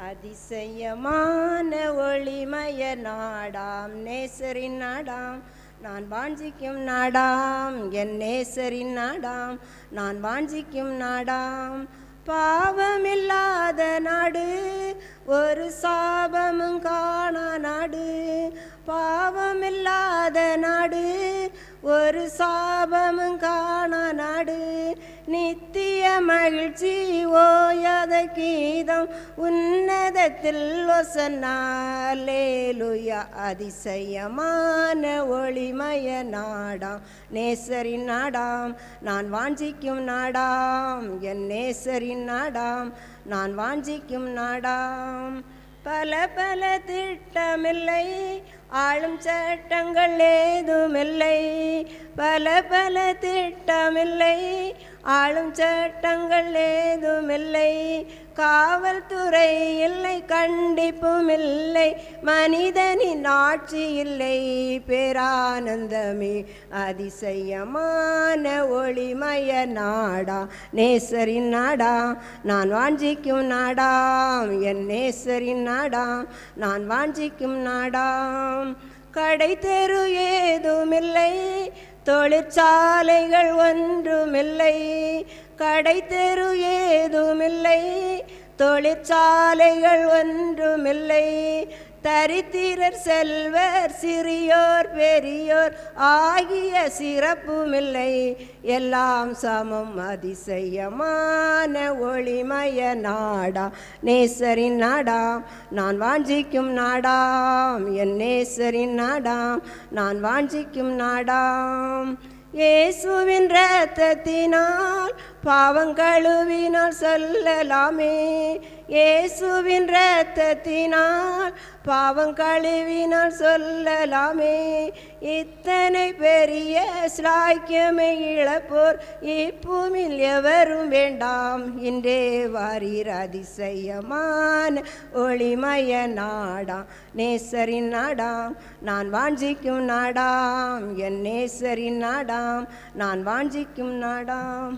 அதிசயமான ஒளிமய நாடாம் நேசரின் நாடாம் நான் வாஞ்சிக்கும் நாடாம் என் நேசரின் நாடாம் நான் வாஞ்சிக்கும் நாடாம் பாவமில்லாத நாடு ஒரு சாபமும் காணா நாடு பாவமில்லாத நாடு ஒரு சாபமும் காணா நாடு நித்திய மகிழ்ச்சி ஓயாத கீதம் உன்னதத்தில் ஒசன்னா அல்லேலூயா அதிசயமான ஒளிமய நாடாம் நேசரின் நாடாம் நான் வாஞ்சிக்கும் நாடாம் என் நேசரின் நாடாம் நான் வாஞ்சிக்கும் நாடாம் பல பல திட்டமில்லை ஆளும் சட்டங்கள் ஏதுமில்லை பல பல திட்டமில்லை ஆளும் சட்டங்கள் ஏதுமில்லை காவல்துறை இல்லை கண்டிப்பும் இல்லை மனிதனின் ஆட்சி இல்லை பேரானந்தமே அதிசயமான ஒளிமய நாடா நேசரின் நாடாம் நான் வாஞ்சிக்கும் நாடாம் என் நேசரின் நாடாம் நான் வாஞ்சிக்கும் நாடாம் கடை தெரு ஏதுமில்லை தொழிற்சாலைகள் ஒன்றுமில்லை கடை தெரு ஏதுமில்லை தொழிற்சாலைகள் ஒன்றுமில்லை தரித்திரர் செல்வர் சிறியோர் பெரியோர் ஆகிய சிறப்புமில்லை எல்லாம் சமம் அதிசயமான ஒளிமய நாடா நேசரின் நாடாம் நான் வாஞ்சிக்கும் நாடாம் என் நேசரின் நாடாம் நான் வாஞ்சிக்கும் நாடாம் இயேசுவின் இரத்தத்தினால் பாவங்கழுவினால் சொல்லலாமே இயேசுவின் இரத்தத்தினால் பாவங்கழுவினால் சொல்லலாமே இத்தனை பெரிய ஸ்லாக்கியமை இழப்போர் இப்பூமில் எவரும் வேண்டாம் இன்றே வாரீர் அதிசயமான ஒளிமய நாடாம் நேசரின் நாடாம் நான் வாஞ்சிக்கும் நாடாம் என் நேசரின் நாடாம் நான் வாஞ்சிக்கும் நாடாம்